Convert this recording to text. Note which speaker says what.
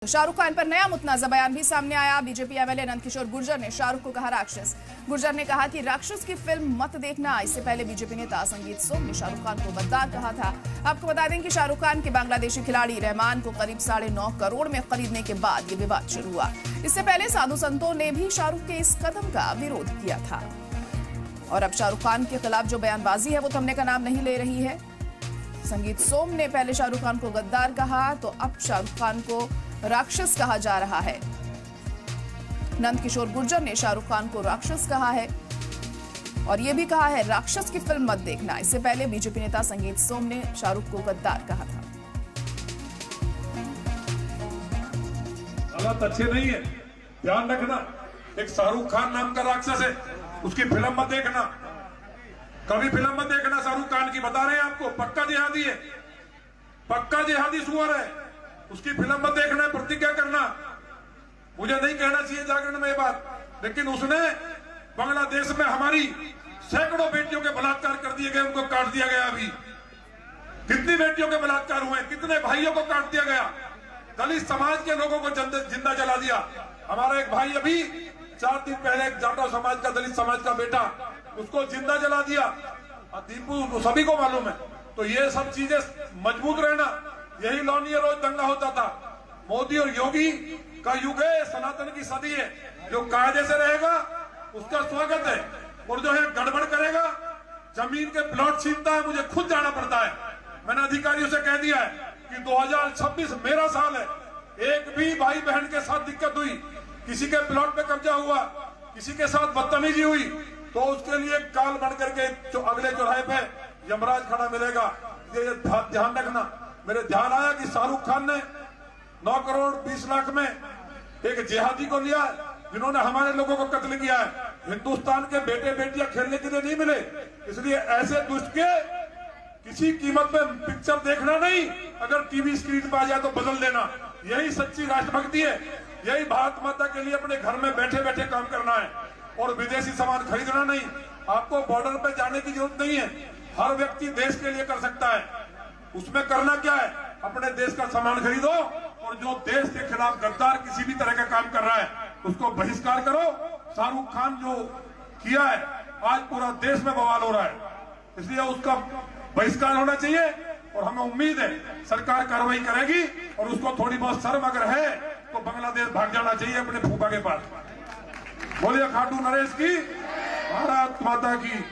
Speaker 1: शाहरुख खान पर नया मुतनाज़ा बयान भी सामने आया। बीजेपी एमएलए नंदकिशोर गुर्जर ने शाहरुख को कहा राक्षस। गुर्जर ने कहा कि राक्षस की फिल्म मत देखना। इससे पहले बीजेपी नेता संगीत सोम ने शाहरुख खान को गद्दार कहा था। आपको बता दें कि शाहरुख खान के बांग्लादेशी खिलाड़ी रहमान को करीब 9.5 करोड़ में खरीदने के बाद ये विवाद शुरू हुआ। इससे पहले साधु संतों ने भी शाहरुख के इस कदम का विरोध किया था। और अब शाहरुख खान के खिलाफ जो बयानबाजी है वो थमने का नाम नहीं ले रही है। संगीत सोम ने पहले शाहरुख खान को गद्दार कहा तो अब शाहरुख खान को राक्षस कहा जा रहा है। नंदकिशोर गुर्जर ने शाहरुख खान को राक्षस कहा है और यह भी कहा है राक्षस की फिल्म मत देखना। इससे पहले बीजेपी नेता संगीत सोम ने शाहरुख को गद्दार कहा था।
Speaker 2: हालात अच्छे नहीं है, ध्यान रखना। एक शाहरुख खान नाम का राक्षस है, उसकी फिल्म मत देखना, कभी फिल्म मत देखना शाहरुख खान की। बता रहे हैं आपको, पक्का जिहादी है, पक्का जिहादी सुअर है, उसकी फिल्म मत देखना, प्रतिज्ञा करना। मुझे नहीं कहना चाहिए जागरण में ये बात, लेकिन उसने बांग्लादेश में हमारी सैकड़ों बेटियों के बलात्कार कर दिए गए, उनको काट दिया गया। अभी कितनी बेटियों के बलात्कार हुए, कितने भाइयों को काट दिया गया, दलित समाज के लोगों को जिंदा जला दिया। हमारा एक भाई अभी 4 दिन पहले एक जाटो समाज का, दलित समाज का बेटा, उसको जिंदा जला दिया। दीपू सभी को मालूम है। तो ये सब चीजें मजबूत रहना, यही लौनिया रोज दंगा होता था। मोदी और योगी का युग है, सनातन की सदी है। जो कायदे से रहेगा उसका स्वागत है, और जो है गड़बड़ करेगा, जमीन के प्लॉट छीनता है, मुझे खुद जाना पड़ता है। मैंने अधिकारियों से कह दिया है कि 2026 मेरा साल है। एक भी भाई बहन के साथ दिक्कत हुई, किसी के प्लॉट पे कब्जा हुआ, किसी के साथ बदतमीजी हुई, तो उसके लिए काल बन करके अगले चौराहे पे यमराज खड़ा मिलेगा। ये ध्यान रखना। मेरे ध्यान आया कि शाहरुख खान ने 9 करोड़ 20 लाख में एक जिहादी को लिया है, जिन्होंने हमारे लोगों को कत्ल किया है। हिंदुस्तान के बेटे बेटियां खेलने के लिए नहीं मिले, इसलिए ऐसे दुष्ट के किसी कीमत पे पिक्चर देखना नहीं, अगर टीवी स्क्रीन पे आ जाए तो बदल देना। यही सच्ची राष्ट्रभक्ति है, यही भारत माता के लिए अपने घर में बैठे बैठे काम करना है, और विदेशी सामान खरीदना नहीं। आपको बॉर्डर पे जाने की जरूरत नहीं है, हर व्यक्ति देश के लिए कर सकता है। उसमें करना क्या है, अपने देश का सामान खरीदो, और जो देश के खिलाफ गद्दार किसी भी तरह का काम कर रहा है उसको बहिष्कार करो। शाहरुख खान जो किया है, आज पूरा देश में बवाल हो रहा है, इसलिए उसका बहिष्कार होना चाहिए। और हमें उम्मीद है सरकार कार्रवाई करेगी, और उसको थोड़ी बहुत शर्म अगर है तो बांग्लादेश भाग जाना चाहिए अपने फूफा के पास। बोलिए खाटू नरेश की, भारत माता की।